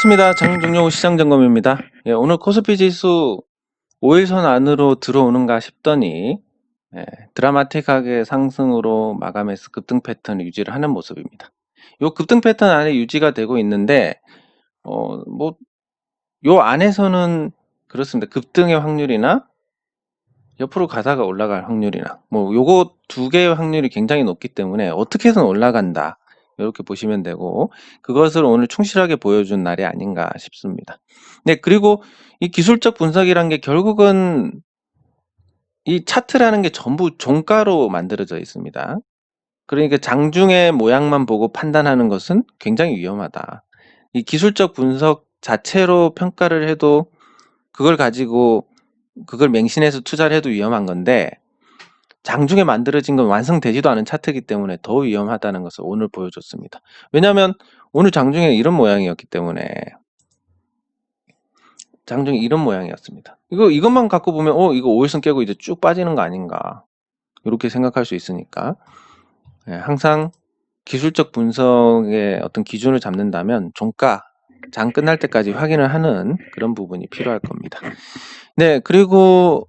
반갑습니다. 장종료 시장점검입니다. 예, 오늘 코스피 지수 5일선 안으로 들어오는가 싶더니 드라마틱하게 상승으로 마감해서 급등 패턴을 유지를 하는 모습입니다. 이 급등 패턴 안에 유지가 되고 있는데 요 안에서는 그렇습니다. 급등의 확률이나 옆으로 가다가 올라갈 확률이나 요거 두 개의 확률이 굉장히 높기 때문에 어떻게 해서는 올라간다, 이렇게 보시면 되고, 그것을 오늘 충실하게 보여준 날이 아닌가 싶습니다. 네, 그리고 이 기술적 분석이란 게 결국은 이 차트라는 게 전부 종가로 만들어져 있습니다. 그러니까 장중의 모양만 보고 판단하는 것은 굉장히 위험하다. 이 기술적 분석 자체로 평가를 해도 그걸 가지고 그걸 맹신해서 투자를 해도 위험한 건데, 장중에 만들어진 건 완성되지도 않은 차트이기 때문에 더 위험하다는 것을 오늘 보여줬습니다. 왜냐하면 오늘 장중에 이런 모양이었기 때문에, 장중에 이런 모양이었습니다. 이것만 갖고 보면 이거 5일선 깨고 이제 쭉 빠지는 거 아닌가, 이렇게 생각할 수 있으니까 항상 기술적 분석의 어떤 기준을 잡는다면 종가 장 끝날 때까지 확인을 하는 그런 부분이 필요할 겁니다. 네, 그리고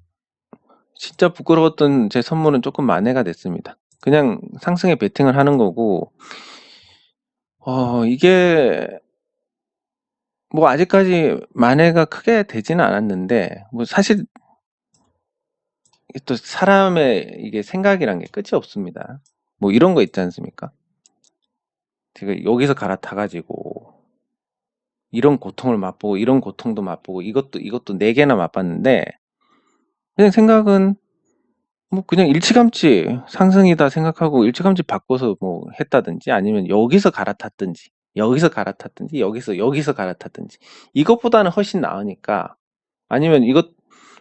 진짜 부끄러웠던 제 선물은 조금 만회가 됐습니다. 그냥 상승에 베팅을 하는 거고, 이게 아직까지 만회가 크게 되지는 않았는데, 사실 또 사람의 이게 생각이란 게 끝이 없습니다. 이런 거 있지 않습니까? 제가 여기서 갈아타가지고 이런 고통을 맛보고 이런 고통도 맛보고 이것도 4개나 맛봤는데, 그냥 생각은 그냥 일찌감치 상승이다 생각하고 일찌감치 바꿔서 했다든지, 아니면 여기서 갈아탔든지 여기서 갈아탔든지, 이것보다는 훨씬 나으니까. 아니면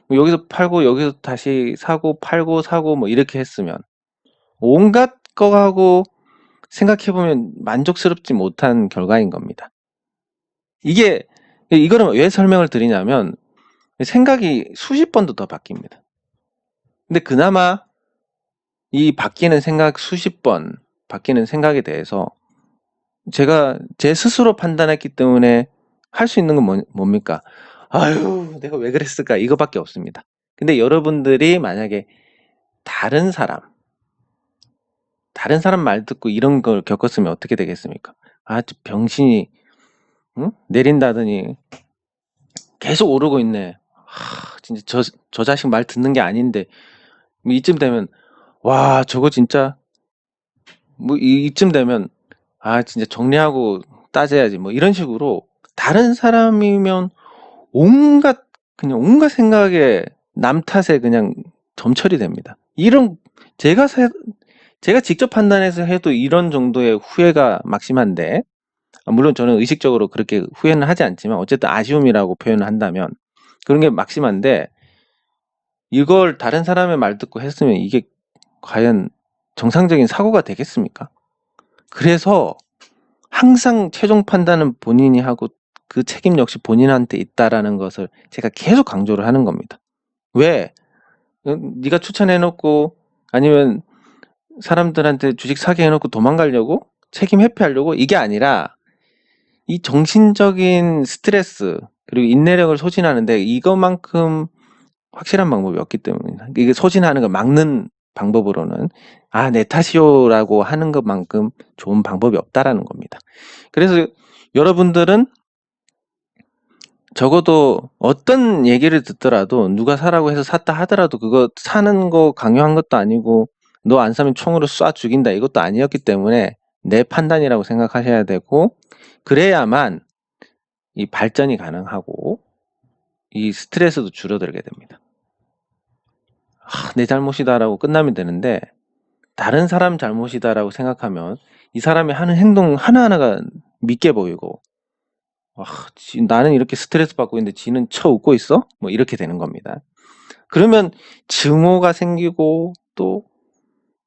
여기서 팔고 여기서 다시 사고 팔고 사고 이렇게 했으면, 온갖 거하고 생각해보면 만족스럽지 못한 결과인 겁니다. 이거는 왜 설명을 드리냐면, 생각이 수십 번도 더 바뀝니다. 근데 그나마 이 바뀌는 생각, 수십 번 바뀌는 생각에 대해서 제가 제 스스로 판단했기 때문에 할 수 있는 건 뭡니까? 아유, 내가 왜 그랬을까? 이거밖에 없습니다. 근데 여러분들이 만약에 다른 사람 말 듣고 이런 걸 겪었으면 어떻게 되겠습니까? 저 병신이 내린다더니 계속 오르고 있네. 진짜 저 자식 말 듣는 게 아닌데. 이쯤 되면 와, 저거 진짜 이쯤 되면 진짜 정리하고 따져야지, 이런 식으로 다른 사람이면 온갖 생각에 남 탓에 그냥 점철이 됩니다. 제가 직접 판단해서 해도 이런 정도의 후회가 막심한데, 물론 저는 의식적으로 그렇게 후회는 하지 않지만 어쨌든 아쉬움이라고 표현을 한다면 그런 게 막심한데, 이걸 다른 사람의 말 듣고 했으면 이게 과연 정상적인 사고가 되겠습니까? 그래서 항상 최종 판단은 본인이 하고 그 책임 역시 본인한테 있다라는 것을 제가 계속 강조를 하는 겁니다. 왜? 네가 추천해놓고 아니면 사람들한테 주식 사게 해놓고 도망가려고? 책임 회피하려고? 이게 아니라 이 정신적인 스트레스 그리고 인내력을 소진하는데 이것만큼 확실한 방법이 없기 때문입니다. 이게 소진하는 걸 막는 방법으로는 내 탓이요라고 하는 것만큼 좋은 방법이 없다라는 겁니다. 그래서 여러분들은 적어도 어떤 얘기를 듣더라도, 누가 사라고 해서 샀다 하더라도 그거 사는 거 강요한 것도 아니고 너 안 사면 총으로 쏴 죽인다 이것도 아니었기 때문에 내 판단이라고 생각하셔야 되고, 그래야만 이 발전이 가능하고 이 스트레스도 줄어들게 됩니다. 내 잘못이다라고 끝나면 되는데, 다른 사람 잘못이다라고 생각하면 이 사람이 하는 행동 하나하나가 믿게 보이고, 나는 이렇게 스트레스 받고 있는데 지는 쳐 웃고 있어? 이렇게 되는 겁니다. 그러면 증오가 생기고 또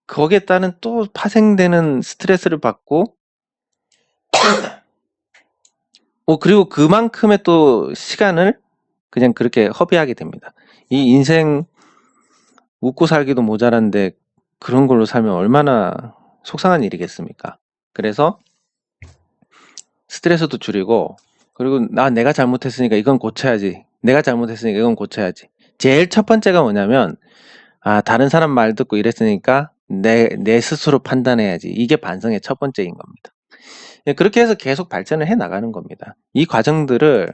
거기에 따른 또 파생되는 스트레스를 받고 그리고 그만큼의 또 시간을 그냥 그렇게 허비하게 됩니다. 이 인생 웃고 살기도 모자란데 그런 걸로 살면 얼마나 속상한 일이겠습니까? 그래서 스트레스도 줄이고 그리고 내가 잘못했으니까 이건 고쳐야지. 내가 잘못했으니까 이건 고쳐야지. 제일 첫 번째가 뭐냐면, 다른 사람 말 듣고 이랬으니까 내 스스로 판단해야지. 이게 반성의 첫 번째인 겁니다. 예, 그렇게 해서 계속 발전을 해 나가는 겁니다. 이 과정들을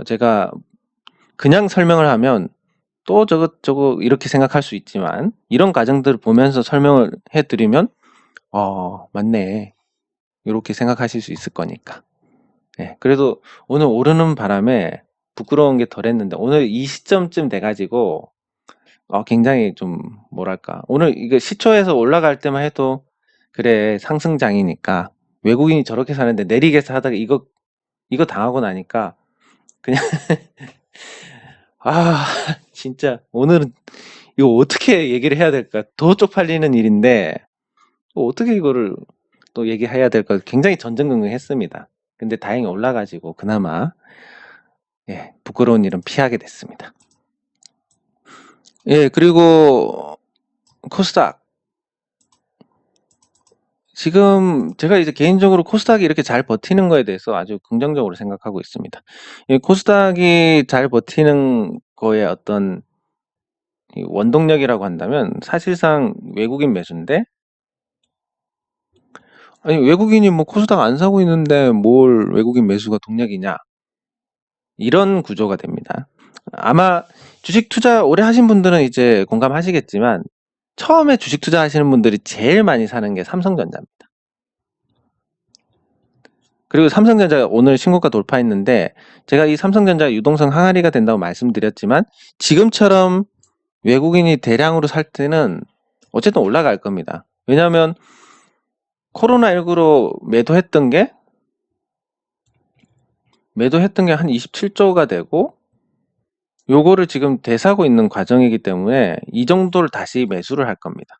제가 그냥 설명을 하면 또 저거 이렇게 생각할 수 있지만, 이런 과정들을 보면서 설명을 해드리면 맞네, 이렇게 생각하실 수 있을 거니까. 예, 그래도 오늘 오르는 바람에 부끄러운 게 덜했는데, 오늘 이 시점쯤 돼가지고 굉장히 좀 뭐랄까, 오늘 이거 시초에서 올라갈 때만 해도 그래, 상승장이니까 외국인이 저렇게 사는데 내리겠어 하다가 이거 당하고 나니까 그냥 진짜 오늘은 이거 어떻게 얘기를 해야 될까, 더 쪽팔리는 일인데 어떻게 이거를 또 얘기해야 될까 굉장히 전전긍긍했습니다. 근데 다행히 올라가지고 그나마 부끄러운 일은 피하게 됐습니다. 예, 그리고 코스닥, 지금 제가 이제 개인적으로 코스닥이 이렇게 잘 버티는 거에 대해서 아주 긍정적으로 생각하고 있습니다. 이 코스닥이 잘 버티는 거에 어떤 이 원동력이라고 한다면 사실상 외국인 매수인데, 아니 외국인이 뭐 코스닥 안 사고 있는데 뭘 외국인 매수가 동력이냐, 이런 구조가 됩니다. 아마 주식 투자 오래 하신 분들은 이제 공감하시겠지만, 처음에 주식 투자하시는 분들이 제일 많이 사는 게 삼성전자입니다. 그리고 삼성전자가 오늘 신고가 돌파했는데, 제가 이 삼성전자 유동성 항아리가 된다고 말씀드렸지만, 지금처럼 외국인이 대량으로 살 때는 어쨌든 올라갈 겁니다. 왜냐하면 코로나19로 매도했던 게 한 27조가 되고, 요거를 지금 되사고 있는 과정이기 때문에 이 정도를 다시 매수를 할 겁니다.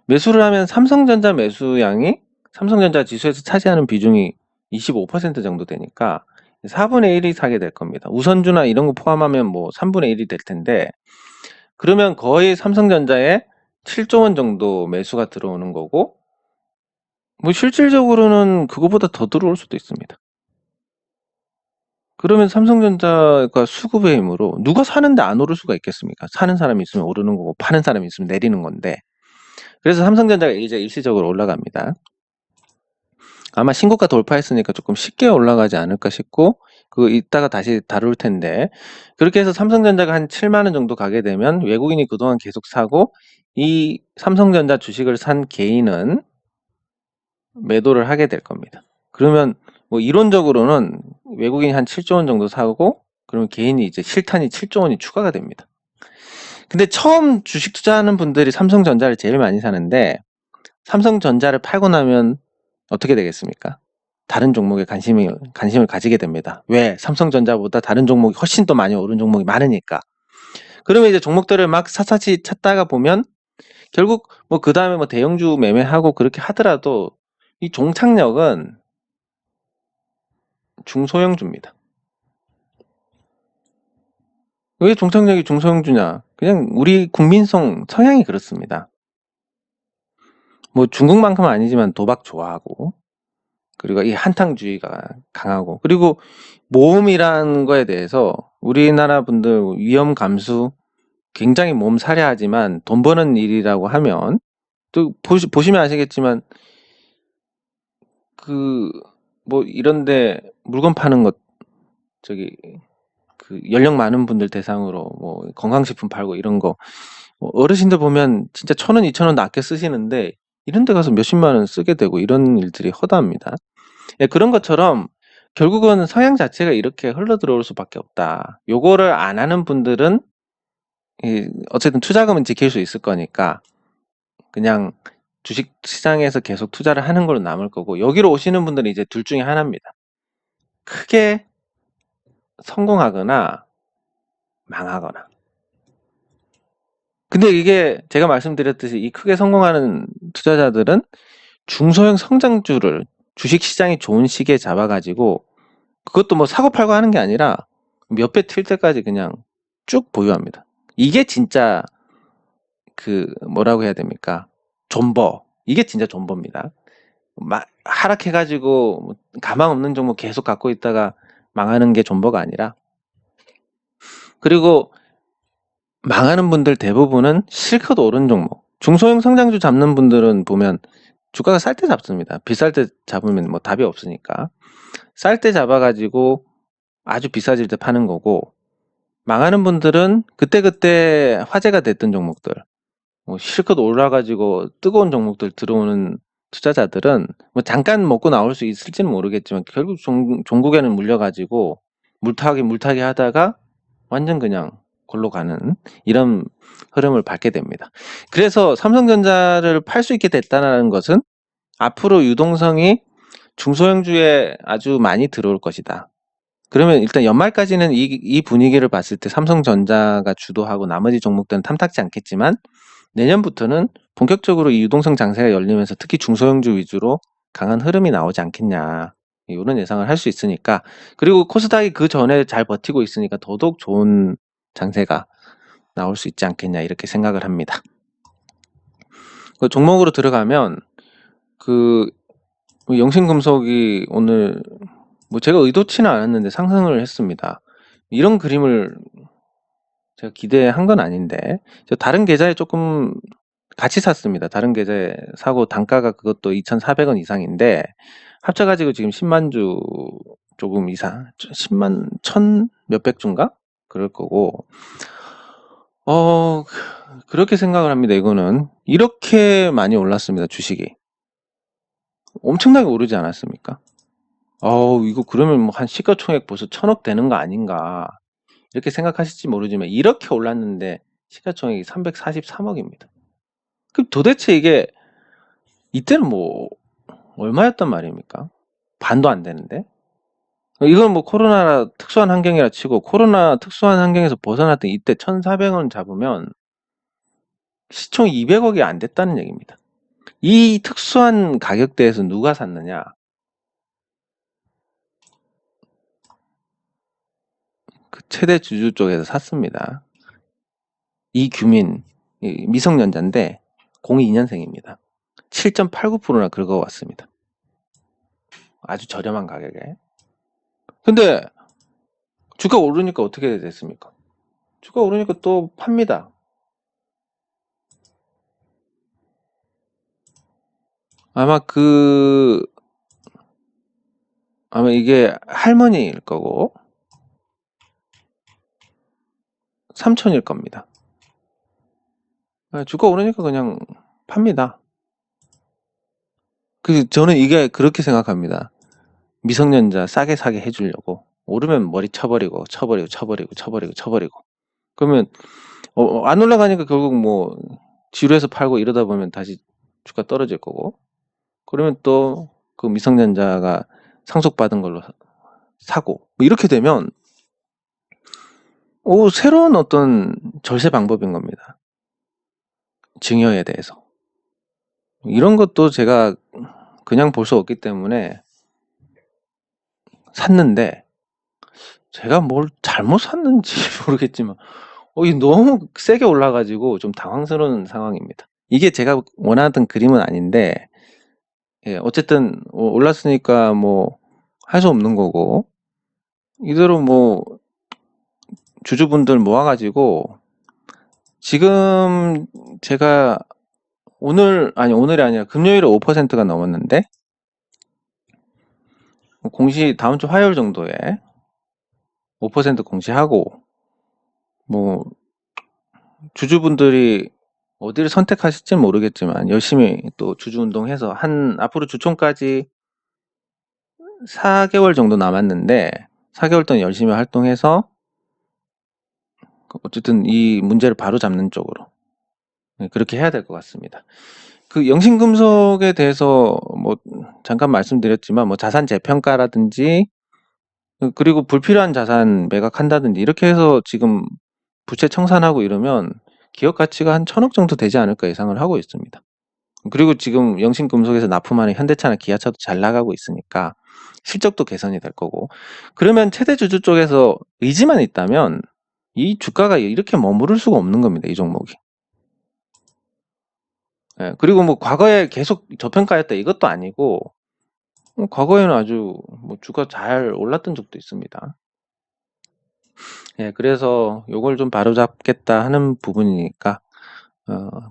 매수를 하면 삼성전자 매수량이 삼성전자 지수에서 차지하는 비중이 25% 정도 되니까 4분의 1이 사게 될 겁니다. 우선주나 이런 거 포함하면 뭐 3분의 1이 될 텐데, 그러면 거의 삼성전자에 7조 원 정도 매수가 들어오는 거고, 뭐 실질적으로는 그거보다 더 들어올 수도 있습니다. 그러면 삼성전자가 수급의 힘으로, 누가 사는데 안 오를 수가 있겠습니까? 사는 사람이 있으면 오르는 거고 파는 사람이 있으면 내리는 건데, 그래서 삼성전자가 이제 일시적으로 올라갑니다. 아마 신고가 돌파했으니까 조금 쉽게 올라가지 않을까 싶고, 그거 이따가 다시 다룰 텐데, 그렇게 해서 삼성전자가 한 7만 원 정도 가게 되면 외국인이 그동안 계속 사고, 이 삼성전자 주식을 산 개인은 매도를 하게 될 겁니다. 그러면 뭐 이론적으로는 외국인이 한 7조 원 정도 사고, 그러면 개인이 이제 실탄이 7조 원이 추가가 됩니다. 근데 처음 주식 투자하는 분들이 삼성전자를 제일 많이 사는데, 삼성전자를 팔고 나면 어떻게 되겠습니까? 다른 종목에 관심을 가지게 됩니다. 왜? 삼성전자보다 다른 종목이 훨씬 더 많이 오른 종목이 많으니까. 그러면 이제 종목들을 막 샅샅이 찾다가 보면 결국 뭐 그 다음에 뭐 대형주 매매하고 그렇게 하더라도 이 종착역은 중소형주입니다. 왜 종착역이 중소형주냐? 그냥 우리 국민성 성향이 그렇습니다. 뭐 중국만큼은 아니지만 도박 좋아하고, 그리고 이 한탕주의가 강하고, 그리고 모험이라는 거에 대해서 우리나라 분들 위험 감수, 굉장히 몸 사려하지만 돈 버는 일이라고 하면, 또 보시면 아시겠지만 그 뭐 이런데 물건 파는 것, 저기 그 연령 많은 분들 대상으로 뭐 건강식품 팔고 이런 거, 뭐 어르신들 보면 진짜 1,000원, 2,000원 아껴 쓰시는데 이런 데 가서 몇십만 원 쓰게 되고, 이런 일들이 허다합니다. 예, 그런 것처럼 결국은 성향 자체가 이렇게 흘러 들어올 수밖에 없다. 요거를 안 하는 분들은 어쨌든 투자금은 지킬 수 있을 거니까 그냥 주식 시장에서 계속 투자를 하는 걸로 남을 거고, 여기로 오시는 분들은 이제 둘 중에 하나입니다. 크게 성공하거나 망하거나. 근데 이게 제가 말씀드렸듯이 이 크게 성공하는 투자자들은 중소형 성장주를 주식 시장이 좋은 시기에 잡아가지고, 그것도 뭐 사고 팔고 하는 게 아니라 몇 배 튈 때까지 그냥 쭉 보유합니다. 이게 진짜 그 뭐라고 해야 됩니까? 존버. 이게 진짜 존버입니다. 막 하락해가지고 가망 없는 종목 계속 갖고 있다가 망하는 게 존버가 아니라. 그리고 망하는 분들 대부분은 실컷 오른 종목. 중소형 성장주 잡는 분들은 보면 주가가 쌀 때 잡습니다. 비쌀 때 잡으면 뭐 답이 없으니까. 쌀 때 잡아가지고 아주 비싸질 때 파는 거고, 망하는 분들은 그때그때 화제가 됐던 종목들, 뭐 실컷 올라가지고 뜨거운 종목들 들어오는 투자자들은 뭐 잠깐 먹고 나올 수 있을지는 모르겠지만 결국 종국에는 물려가지고 물타기 하다가 완전 그냥 골로 가는 이런 흐름을 밟게 됩니다. 그래서 삼성전자를 팔 수 있게 됐다는 것은 앞으로 유동성이 중소형주에 아주 많이 들어올 것이다. 그러면 일단 연말까지는 이 분위기를 봤을 때 삼성전자가 주도하고 나머지 종목들은 탐탁지 않겠지만 내년부터는 본격적으로 이 유동성 장세가 열리면서 특히 중소형주 위주로 강한 흐름이 나오지 않겠냐, 이런 예상을 할 수 있으니까. 그리고 코스닥이 그 전에 잘 버티고 있으니까 더더욱 좋은 장세가 나올 수 있지 않겠냐, 이렇게 생각을 합니다. 그 종목으로 들어가면 그 영신금속이 오늘 뭐 제가 의도치는 않았는데 상승을 했습니다. 이런 그림을 제가 기대한 건 아닌데, 저 다른 계좌에 조금 같이 샀습니다. 다른 계좌에 사고 단가가 그것도 2,400원 이상인데 합쳐가지고 지금 10만 주 조금 이상, 10만 1,000 몇백 주인가? 그럴 거고, 그렇게 생각을 합니다. 이거는 이렇게 많이 올랐습니다. 주식이 엄청나게 오르지 않았습니까? 이거 그러면 뭐 한 시가총액 벌써 1,000억 되는 거 아닌가, 이렇게 생각하실지 모르지만 이렇게 올랐는데 시가총액이 343억입니다. 그럼 도대체 이게 이때는 뭐 얼마였단 말입니까? 반도 안 되는데. 이건 뭐 코로나 특수한 환경이라 치고, 코로나 특수한 환경에서 벗어났던 이때 1,400원 잡으면 시총 200억이 안 됐다는 얘기입니다. 이 특수한 가격대에서 누가 샀느냐? 그 최대 주주 쪽에서 샀습니다. 이규민, 미성년자인데 02년생입니다. 7.89%나 긁어왔습니다. 아주 저렴한 가격에. 근데 주가 오르니까 어떻게 됐습니까? 주가 오르니까 또 팝니다. 아마 이게 할머니일 거고 삼촌일 겁니다. 주가 오르니까 그냥 팝니다. 저는 이게 그렇게 생각합니다. 미성년자 싸게 사게 해주려고. 오르면 머리 쳐버리고 그러면 안 올라가니까 결국 뭐 지루해서 팔고 이러다 보면 다시 주가 떨어질 거고, 그러면 또 그 미성년자가 상속받은 걸로 사고, 뭐 이렇게 되면 새로운 어떤 절세 방법인 겁니다. 증여에 대해서. 이런 것도 제가 그냥 볼 수 없기 때문에 샀는데, 제가 뭘 잘못 샀는지 모르겠지만 이게 너무 세게 올라가지고 좀 당황스러운 상황입니다. 이게 제가 원하던 그림은 아닌데, 어쨌든 올랐으니까 뭐 할 수 없는 거고, 이대로 뭐 주주분들 모아가지고 지금 제가 오늘이 아니라 금요일에 5%가 넘었는데, 공시 다음 주 화요일 정도에 5% 공시하고, 뭐 주주분들이 어디를 선택하실지는 모르겠지만 열심히 또 주주운동해서 앞으로 주총까지 4개월 정도 남았는데 4개월 동안 열심히 활동해서 어쨌든 이 문제를 바로잡는 쪽으로 그렇게 해야 될 것 같습니다. 그 영신금속에 대해서 뭐 잠깐 말씀드렸지만, 뭐 자산 재평가라든지 그리고 불필요한 자산 매각한다든지 이렇게 해서 지금 부채 청산하고 이러면 기업 가치가 한 1,000억 정도 되지 않을까 예상을 하고 있습니다. 그리고 지금 영신금속에서 납품하는 현대차나 기아차도 잘 나가고 있으니까 실적도 개선이 될 거고, 그러면 최대 주주 쪽에서 의지만 있다면 이 주가가 이렇게 머무를 수가 없는 겁니다. 이 종목이. 그리고 뭐 과거에 계속 저평가였다 이것도 아니고, 과거에는 아주 뭐 주가 잘 올랐던 적도 있습니다. 예, 그래서 요걸 좀 바로잡겠다 하는 부분이니까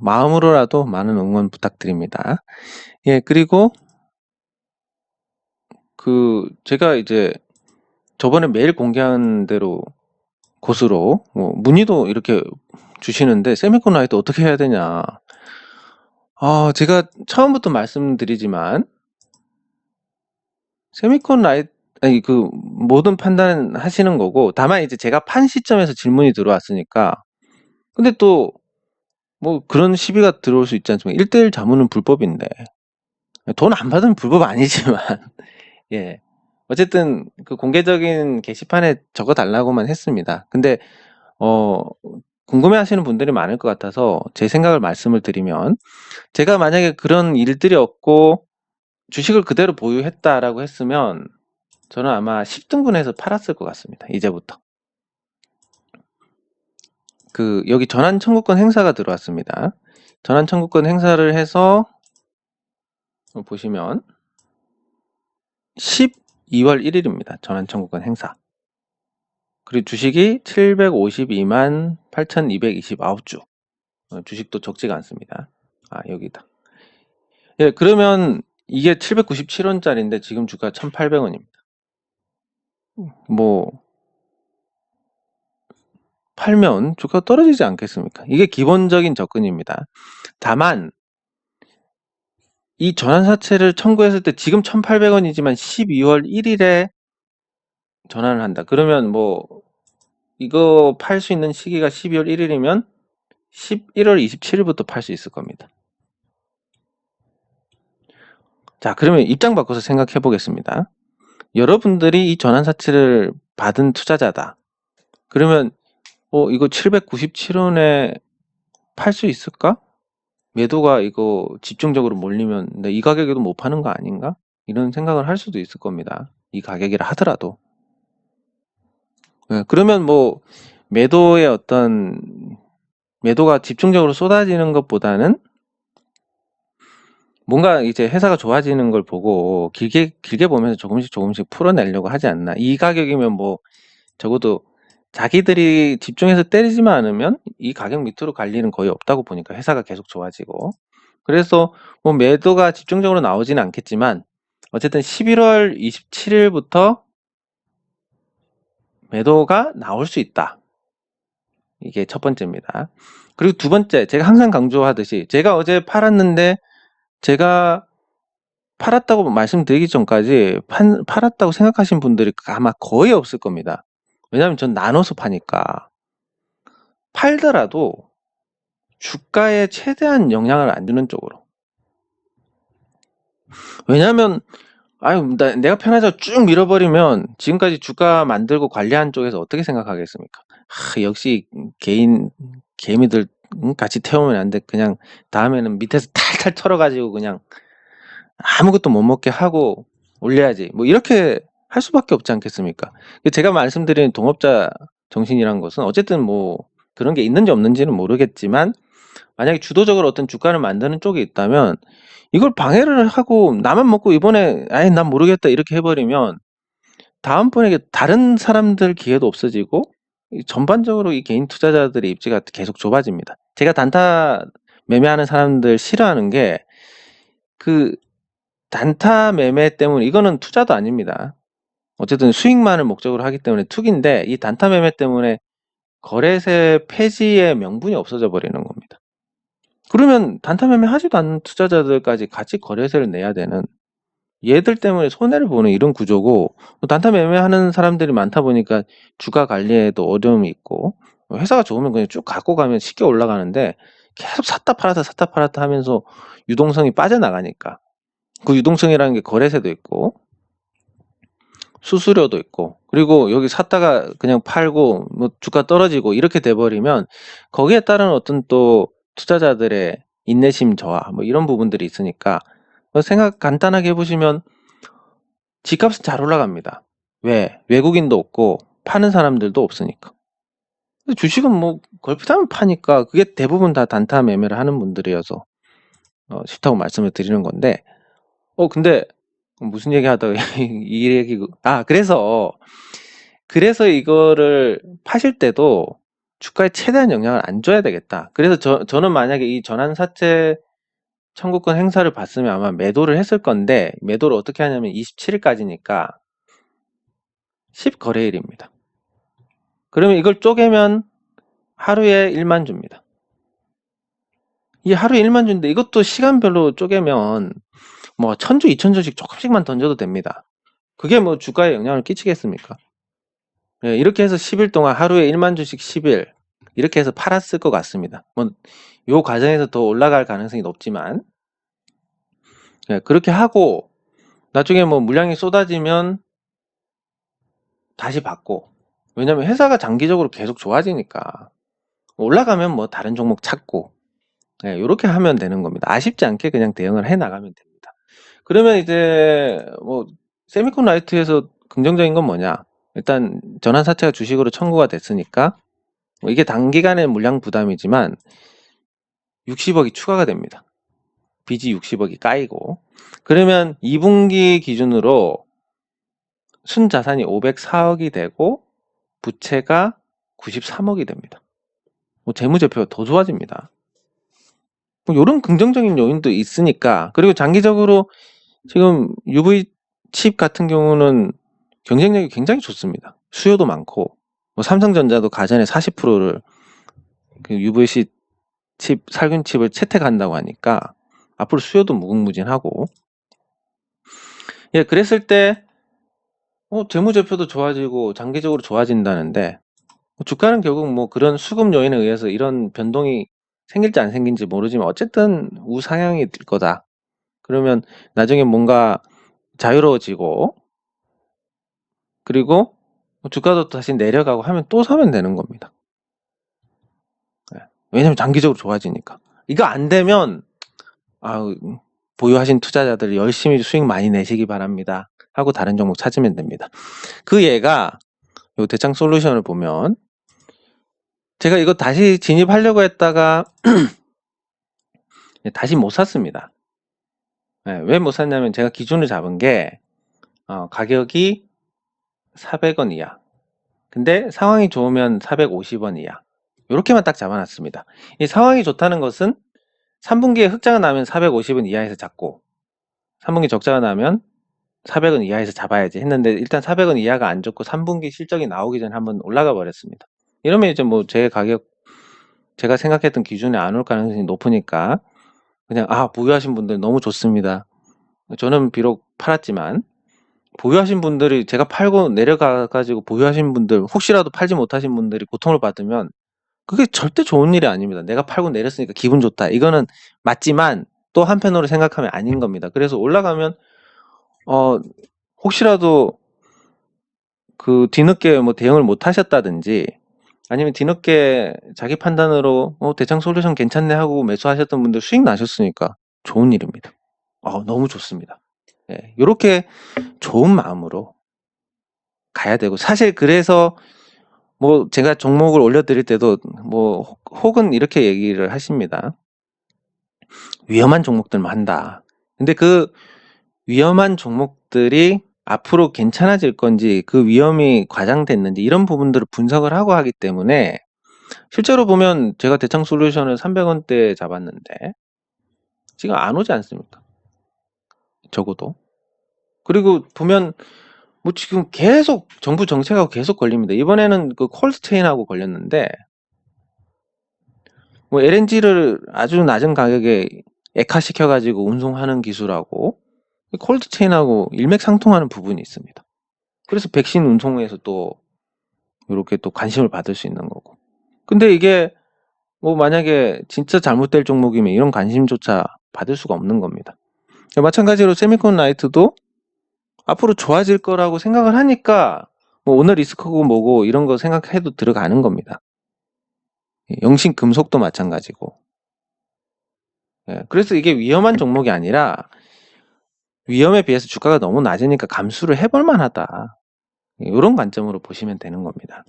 마음으로라도 많은 응원 부탁드립니다. 예, 그리고 제가 이제 저번에 메일 공개한 대로 곳으로 문의도 이렇게 주시는데 세미콘 라이트 어떻게 해야 되냐. 제가 처음부터 말씀드리지만 세미콘 라이트 아니 모든 판단은 하시는 거고, 다만 이제 제가 판 시점에서 질문이 들어왔으니까. 근데 또 뭐 그런 시비가 들어올 수 있지 않습니까? 1대1 자문은 불법인데 돈 안 받으면 불법 아니지만 예, 어쨌든 그 공개적인 게시판에 적어달라고만 했습니다. 근데 궁금해하시는 분들이 많을 것 같아서 제 생각을 말씀을 드리면, 제가 만약에 그런 일들이 없고 주식을 그대로 보유했다라고 했으면 저는 아마 10등분해서 팔았을 것 같습니다. 이제부터. 여기 전환 청구권 행사가 들어왔습니다. 전환 청구권 행사를 해서 보시면 12월 1일입니다. 전환 청구권 행사. 그리고 주식이 752만 8,229주. 주식도 적지가 않습니다. 여기다. 예, 그러면 이게 797원짜리인데 지금 주가 1,800원입니다. 뭐 팔면 주가 떨어지지 않겠습니까? 이게 기본적인 접근입니다. 다만 이 전환사채를 청구했을 때 지금 1,800원이지만 12월 1일에 전환을 한다. 그러면 뭐 이거 팔 수 있는 시기가 12월 1일이면 11월 27일부터 팔 수 있을 겁니다. 자, 그러면 입장 바꿔서 생각해 보겠습니다. 여러분들이 이 전환사채를 받은 투자자다. 그러면 이거 797원에 팔 수 있을까? 매도가 이거 집중적으로 몰리면 이 가격에도 못 파는 거 아닌가? 이런 생각을 할 수도 있을 겁니다. 이 가격이라 하더라도. 그러면 뭐 매도가 집중적으로 쏟아지는 것보다는 뭔가 이제 회사가 좋아지는 걸 보고 길게 보면서 조금씩 풀어내려고 하지 않나. 이 가격이면 뭐 적어도 자기들이 집중해서 때리지만 않으면 이 가격 밑으로 갈 일은 거의 없다고 보니까, 회사가 계속 좋아지고. 그래서 뭐 매도가 집중적으로 나오지는 않겠지만 어쨌든 11월 27일부터 매도가 나올 수 있다. 이게 첫 번째입니다. 그리고 두 번째, 제가 항상 강조하듯이 제가 어제 팔았는데, 제가 팔았다고 말씀드리기 전까지 팔았다고 생각하신 분들이 아마 거의 없을 겁니다. 왜냐하면 전 나눠서 파니까. 팔더라도 주가에 최대한 영향을 안 주는 쪽으로. 왜냐하면 내가 편하자고 쭉 밀어버리면 지금까지 주가 만들고 관리한 쪽에서 어떻게 생각하겠습니까? 역시 개미들 같이 태우면 안 돼. 그냥 다음에는 밑에서 탈탈 털어가지고 그냥 아무것도 못 먹게 하고 올려야지. 뭐 이렇게 할 수밖에 없지 않겠습니까? 제가 말씀드린 동업자 정신이란 것은 어쨌든 뭐 그런 게 있는지 없는지는 모르겠지만, 만약에 주도적으로 어떤 주가를 만드는 쪽이 있다면 이걸 방해를 하고 나만 먹고 이번에 난 모르겠다 이렇게 해버리면 다음번에 다른 사람들 기회도 없어지고 전반적으로 이 개인 투자자들의 입지가 계속 좁아집니다. 제가 단타 매매하는 사람들 싫어하는 게 단타 매매 때문에, 이거는 투자도 아닙니다. 어쨌든 수익만을 목적으로 하기 때문에 투기인데, 이 단타 매매 때문에 거래세 폐지의 명분이 없어져 버리는 겁니다. 그러면 단타 매매 하지도 않는 투자자들까지 같이 거래세를 내야 되는, 얘들 때문에 손해를 보는 이런 구조고, 단타 매매하는 사람들이 많다 보니까 주가 관리에도 어려움이 있고, 회사가 좋으면 그냥 쭉 갖고 가면 쉽게 올라가는데 계속 샀다 팔았다 하면서 유동성이 빠져나가니까, 그 유동성이라는 게 거래세도 있고 수수료도 있고, 그리고 여기 샀다가 그냥 팔고 뭐 주가 떨어지고 이렇게 돼버리면 거기에 따른 어떤 또 투자자들의 인내심 저하 뭐 이런 부분들이 있으니까, 생각 간단하게 해보시면 집값은 잘 올라갑니다. 왜? 외국인도 없고 파는 사람들도 없으니까. 근데 주식은 뭐 걸핏하면 파니까, 그게 대부분 다 단타 매매를 하는 분들이어서 쉽다고 말씀을 드리는 건데, 근데 무슨 얘기 하다가 이 얘기, 그래서 이거를 파실 때도 주가에 최대한 영향을 안 줘야 되겠다. 그래서 저는 만약에 이 전환사채 청구권 행사를 봤으면 아마 매도를 했을 건데, 매도를 어떻게 하냐면 27일까지니까 10거래일입니다. 그러면 이걸 쪼개면 하루에 1만 주입니다. 이 하루에 1만 주인데 이것도 시간별로 쪼개면 뭐 1000주, 2000주씩 조금씩만 던져도 됩니다. 그게 뭐 주가에 영향을 끼치겠습니까? 예, 이렇게 해서 10일 동안 하루에 1만 주씩 10일 이렇게 해서 팔았을 것 같습니다. 뭐 요 과정에서 더 올라갈 가능성이 높지만, 예, 그렇게 하고 나중에 뭐 물량이 쏟아지면 다시 받고, 왜냐면 회사가 장기적으로 계속 좋아지니까 올라가면 뭐 다른 종목 찾고, 예, 이렇게 하면 되는 겁니다. 아쉽지 않게 그냥 대응을 해 나가면 됩니다. 그러면 이제 뭐 세미콘 라이트에서 긍정적인 건 뭐냐? 일단 전환사채가 주식으로 청구가 됐으니까 뭐 이게 단기간의 물량 부담이지만 60억이 추가가 됩니다. 빚이 60억이 까이고, 그러면 2분기 기준으로 순자산이 504억이 되고 부채가 93억이 됩니다. 뭐 재무제표가 더 좋아집니다. 뭐 이런 긍정적인 요인도 있으니까. 그리고 장기적으로 지금 UV 칩 같은 경우는 경쟁력이 굉장히 좋습니다. 수요도 많고, 뭐 삼성전자도 가전의 40%를 그 UVC 칩, 살균 칩을 채택한다고 하니까 앞으로 수요도 무궁무진하고, 예, 그랬을 때 재무제표도 좋아지고 장기적으로 좋아진다는데, 주가는 결국 뭐 그런 수급 요인에 의해서 이런 변동이 생길지 안 생길지 모르지만 어쨌든 우상향이 될 거다. 그러면 나중에 뭔가 자유로워지고, 그리고 주가도 다시 내려가고 하면 또 사면 되는 겁니다. 네. 왜냐면 장기적으로 좋아지니까. 이거 안 되면 보유하신 투자자들 열심히 수익 많이 내시기 바랍니다 하고 다른 종목 찾으면 됩니다. 그 얘가 요 대창솔루션을 보면, 제가 이거 다시 진입하려고 했다가 다시 못 샀습니다. 네, 왜 못 샀냐면 제가 기준을 잡은 게 가격이 400원 이하, 근데 상황이 좋으면 450원 이하, 이렇게만 딱 잡아놨습니다. 이 상황이 좋다는 것은 3분기에 흑자가 나면 450원 이하에서 잡고, 3분기 적자가 나면 400원 이하에서 잡아야지 했는데, 일단 400원 이하가 안 좋고 3분기 실적이 나오기 전에 한번 올라가 버렸습니다. 이러면 이제 뭐 제 가격, 제가 생각했던 기준에 안 올 가능성이 높으니까 그냥 보유하신 분들 너무 좋습니다. 저는 비록 팔았지만 보유하신 분들이, 제가 팔고 내려가 가지고 보유하신 분들, 혹시라도 팔지 못하신 분들이 고통을 받으면 그게 절대 좋은 일이 아닙니다. 내가 팔고 내렸으니까 기분 좋다, 이거는 맞지만 또 한편으로 생각하면 아닌 겁니다. 그래서 올라가면 혹시라도 그 뒤늦게 뭐 대응을 못 하셨다든지, 아니면 뒤늦게 자기 판단으로 대창 솔루션 괜찮네 하고 매수하셨던 분들 수익 나셨으니까 좋은 일입니다. 너무 좋습니다. 예, 이렇게 좋은 마음으로 가야 되고, 사실 그래서 뭐 제가 종목을 올려드릴 때도 뭐 혹은 이렇게 얘기를 하십니다. 위험한 종목들만 한다. 근데 그 위험한 종목들이 앞으로 괜찮아질 건지, 그 위험이 과장됐는지, 이런 부분들을 분석을 하고 하기 때문에, 실제로 보면 제가 대창 솔루션을 300원대에 잡았는데 지금 안 오지 않습니까? 적어도. 그리고 보면 뭐 지금 계속 정부 정책하고 계속 걸립니다. 이번에는 그 콜드체인하고 걸렸는데, 뭐 LNG를 아주 낮은 가격에 액화시켜가지고 운송하는 기술하고 콜드체인하고 일맥상통하는 부분이 있습니다. 그래서 백신 운송에서 또 이렇게 또 관심을 받을 수 있는 거고. 근데 이게 뭐 만약에 진짜 잘못될 종목이면 이런 관심조차 받을 수가 없는 겁니다. 마찬가지로 세미콘 라이트도 앞으로 좋아질 거라고 생각을 하니까 뭐 오늘 리스크고 뭐고 이런 거 생각해도 들어가는 겁니다. 영신 금속도 마찬가지고. 그래서 이게 위험한 종목이 아니라 위험에 비해서 주가가 너무 낮으니까 감수를 해볼 만하다, 이런 관점으로 보시면 되는 겁니다.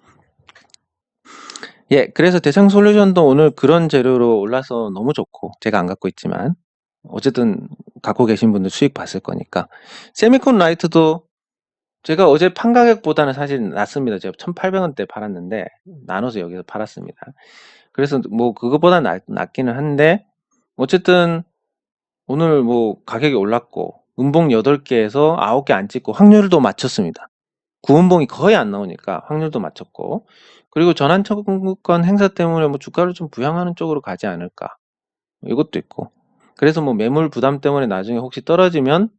예, 그래서 대창 솔루션도 오늘 그런 재료로 올라서 너무 좋고, 제가 안 갖고 있지만 어쨌든 갖고 계신 분들 수익 봤을 거니까. 세미콘 라이트도 제가 어제 판 가격보다는 사실 낮습니다. 제가 1,800원대 팔았는데 나눠서 여기서 팔았습니다. 그래서 뭐 그거보다 낮기는 한데 어쨌든 오늘 뭐 가격이 올랐고 음봉 8개에서 9개 안 찍고 확률도 맞췄습니다. 구음봉이 거의 안 나오니까 확률도 맞췄고, 그리고 전환청구권 행사 때문에 뭐 주가를 좀 부양하는 쪽으로 가지 않을까, 이것도 있고, 그래서 뭐 매물 부담 때문에 나중에 혹시 떨어지면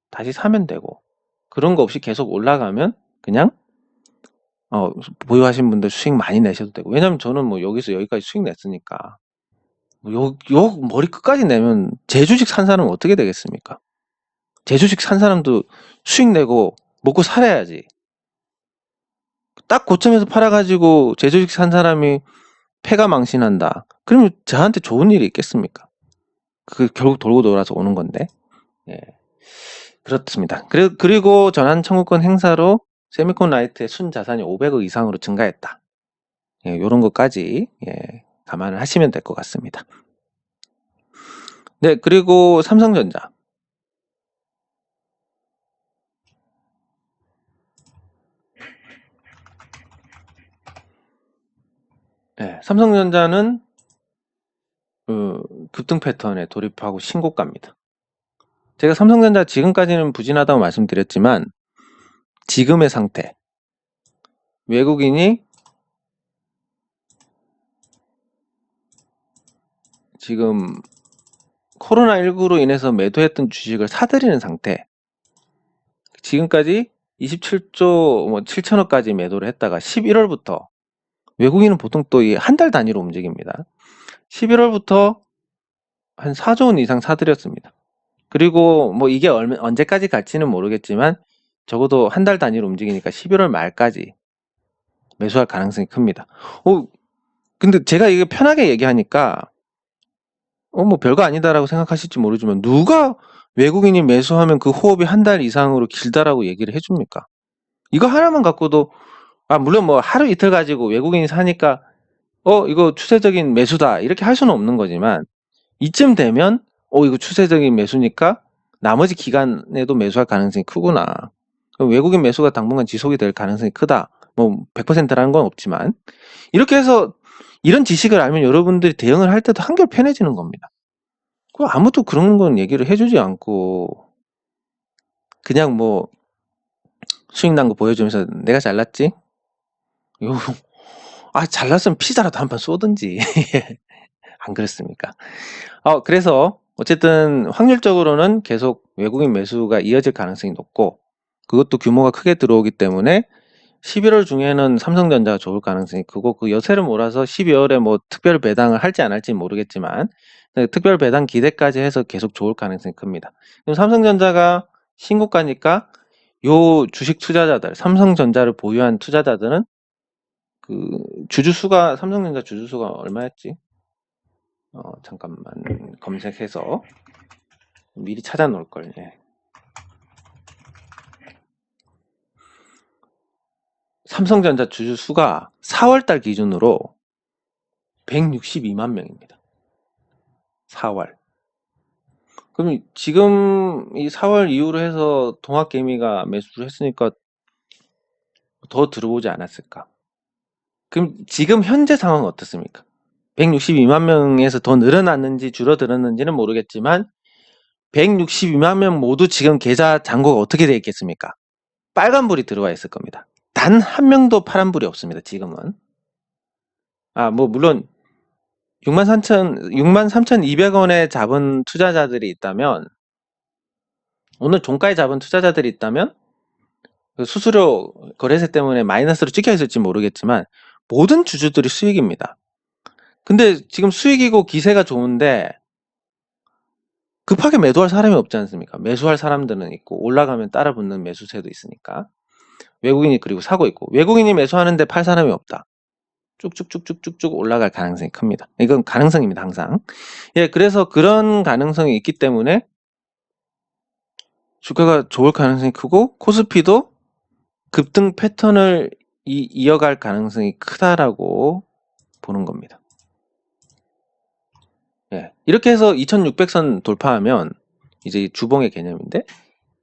다시 사면 되고, 그런 거 없이 계속 올라가면 그냥 보유하신 분들 수익 많이 내셔도 되고. 왜냐면 저는 뭐 여기서 여기까지 수익 냈으니까 요 머리 끝까지 내면 제 주식 산 사람은 어떻게 되겠습니까? 제 주식 산 사람도 수익 내고 먹고 살아야지. 딱 고점에서 팔아가지고 제 주식 산 사람이 패가 망신한다, 그러면 저한테 좋은 일이 있겠습니까? 그 결국 돌고 돌아서 오는 건데. 예, 그렇습니다. 그리고 전환 청구권 행사로 세미콘 라이트의 순자산이 500억 이상으로 증가했다. 예, 요런 것까지 감안을 하시면 될 것 같습니다. 네, 그리고 삼성전자. 네, 삼성전자는 급등 패턴에 돌입하고 신고가입니다. 제가 삼성전자 지금까지는 부진하다고 말씀드렸지만 지금의 상태, 외국인이 지금 코로나19로 인해서 매도했던 주식을 사들이는 상태, 지금까지 27조 7천억까지 매도를 했다가 11월부터, 외국인은 보통 또 한 달 단위로 움직입니다. 11월부터 한 4조 원 이상 사들였습니다. 그리고 뭐 이게 언제까지 갈지는 모르겠지만 적어도 한 달 단위로 움직이니까 11월 말까지 매수할 가능성이 큽니다. 근데 제가 이게 편하게 얘기하니까 뭐 별거 아니다라고 생각하실지 모르지만 누가 외국인이 매수하면 그 호흡이 한 달 이상으로 길다라고 얘기를 해줍니까? 이거 하나만 갖고도, 물론 뭐 하루 이틀 가지고 외국인이 사니까 이거 추세적인 매수다 이렇게 할 수는 없는 거지만, 이쯤 되면 이거 추세적인 매수니까 나머지 기간에도 매수할 가능성이 크구나, 외국인 매수가 당분간 지속이 될 가능성이 크다, 뭐 100%라는 건 없지만, 이렇게 해서 이런 지식을 알면 여러분들이 대응을 할 때도 한결 편해지는 겁니다. 아무도 그런 건 얘기를 해주지 않고 그냥 뭐 수익 난 거 보여주면서 내가 잘났지? 잘났으면 피자라도 한 판 쏘든지. 안 그렇습니까? 그래서 어쨌든 확률적으로는 계속 외국인 매수가 이어질 가능성이 높고, 그것도 규모가 크게 들어오기 때문에 11월 중에는 삼성전자가 좋을 가능성이 크고, 그 여세를 몰아서 12월에 뭐 특별 배당을 할지 안 할지 모르겠지만 특별 배당 기대까지 해서 계속 좋을 가능성이 큽니다. 그럼 삼성전자가 신고가니까 요 주식 투자자들, 삼성전자를 보유한 투자자들은 그 주주수가, 삼성전자 주주수가 얼마였지? 잠깐만 검색해서 미리 찾아 놓을 걸. 삼성전자 주주수가 4월달 기준으로 162만 명입니다. 4월. 그럼 지금 이 4월 이후로 해서 동학개미가 매수를 했으니까 더 들어오지 않았을까? 그럼 지금 현재 상황은 어떻습니까? 162만 명에서 더 늘어났는지 줄어들었는지는 모르겠지만 162만 명 모두 지금 계좌 잔고가 어떻게 되어 있겠습니까? 빨간불이 들어와 있을 겁니다. 단 한 명도 파란불이 없습니다. 지금은. 뭐 물론 63,200원에 잡은 투자자들이 있다면, 오늘 종가에 잡은 투자자들이 있다면 그 수수료 거래세 때문에 마이너스로 찍혀 있을지 모르겠지만 모든 주주들이 수익입니다. 근데 지금 수익이고 기세가 좋은데 급하게 매도할 사람이 없지 않습니까? 매수할 사람들은 있고 올라가면 따라 붙는 매수세도 있으니까 외국인이 그리고 사고 있고, 외국인이 매수하는데 팔 사람이 없다. 쭉쭉쭉쭉쭉쭉 올라갈 가능성이 큽니다. 이건 가능성입니다, 항상. 그래서 그런 가능성이 있기 때문에 주가가 좋을 가능성이 크고 코스피도 급등 패턴을 이어갈 가능성이 크다라고 보는 겁니다. 이렇게 해서 2600선 돌파하면 이제 주봉의 개념인데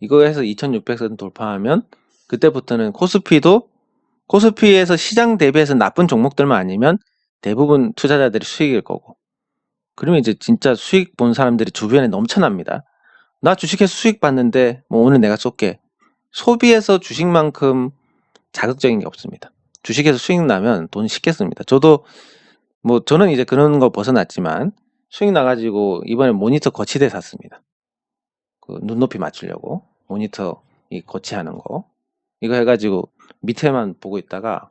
이거에서 2600선 돌파하면 그때부터는 코스피에서 시장 대비해서 나쁜 종목들만 아니면 대부분 투자자들이 수익일 거고 그러면 이제 진짜 수익 본 사람들이 주변에 넘쳐납니다. 나 주식해서 수익 봤는데 뭐 오늘 내가 쏠게. 소비에서 주식만큼 자극적인 게 없습니다. 주식에서 수익 나면 돈 쉽게 씁니다. 저는 이제 그런 거 벗어났지만 수익 나가지고 이번에 모니터 거치대 샀습니다. 그 눈높이 맞추려고 모니터 이 거치하는 거 이거 해가지고 밑에만 보고 있다가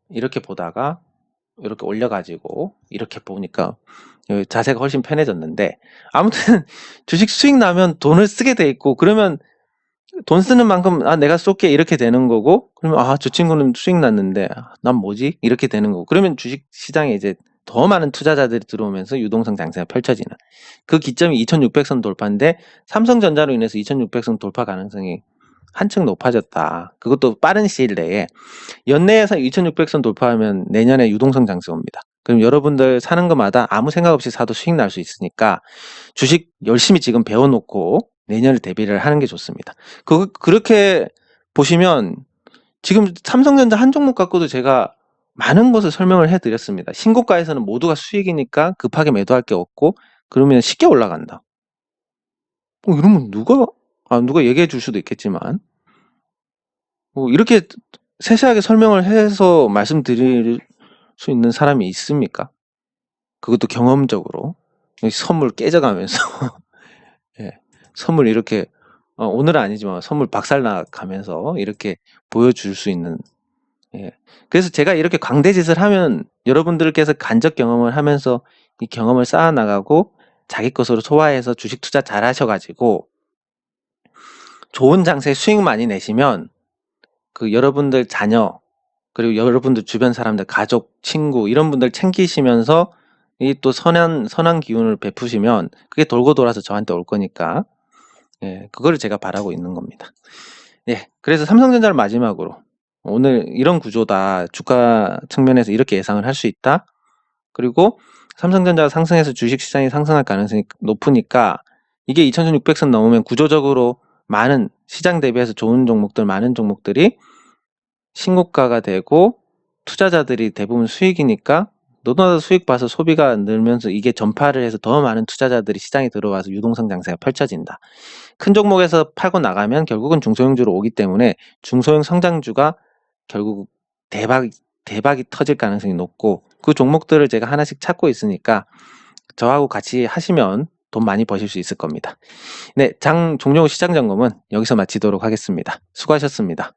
이렇게 보다가 이렇게 올려가지고 이렇게 보니까 자세가 훨씬 편해졌는데 아무튼 주식 수익 나면 돈을 쓰게 돼 있고 그러면 돈 쓰는 만큼 내가 쏠게 이렇게 되는 거고 그러면 저 친구는 수익 났는데 난 뭐지 이렇게 되는 거고 그러면 주식 시장에 이제 더 많은 투자자들이 들어오면서 유동성 장세가 펼쳐지는 그 기점이 2600선 돌파인데 삼성전자로 인해서 2600선 돌파 가능성이 한층 높아졌다. 그것도 빠른 시일 내에 연내에서 2600선 돌파하면 내년에 유동성 장세 옵니다. 그럼 여러분들 사는 것마다 아무 생각 없이 사도 수익 날 수 있으니까 주식 열심히 지금 배워놓고 내년을 대비를 하는 게 좋습니다. 그렇게 보시면 지금 삼성전자 한 종목 갖고도 제가 많은 것을 설명을 해드렸습니다. 신고가에서는 모두가 수익이니까 급하게 매도할 게 없고 그러면 쉽게 올라간다. 이러면 누가 얘기해 줄 수도 있겠지만 이렇게 세세하게 설명을 해서 말씀드릴 수 있는 사람이 있습니까? 그것도 경험적으로 선물 깨져가면서 예, 선물 이렇게 오늘은 아니지만 선물 박살나 가면서 이렇게 보여줄 수 있는 그래서 제가 이렇게 광대짓을 하면 여러분들께서 간접 경험을 하면서 이 경험을 쌓아나가고 자기 것으로 소화해서 주식 투자 잘 하셔가지고 좋은 장세에 수익 많이 내시면 그 여러분들 자녀 그리고 여러분들 주변 사람들 가족 친구 이런 분들 챙기시면서 이 또 선한 기운을 베푸시면 그게 돌고 돌아서 저한테 올 거니까 그거를 제가 바라고 있는 겁니다. 그래서 삼성전자를 마지막으로 오늘 이런 구조다. 주가 측면에서 이렇게 예상을 할 수 있다. 그리고 삼성전자가 상승해서 주식시장이 상승할 가능성이 높으니까 이게 2600선 넘으면 구조적으로 많은 시장 대비해서 좋은 종목들 많은 종목들이 신고가가 되고 투자자들이 대부분 수익이니까 너도 수익 봐서 소비가 늘면서 이게 전파를 해서 더 많은 투자자들이 시장에 들어와서 유동성 장세가 펼쳐진다. 큰 종목에서 팔고 나가면 결국은 중소형주로 오기 때문에 중소형 성장주가 결국 대박이 터질 가능성이 높고 그 종목들을 제가 하나씩 찾고 있으니까 저하고 같이 하시면 돈 많이 버실 수 있을 겁니다. 장 종료 후 시장 점검은 여기서 마치도록 하겠습니다. 수고하셨습니다.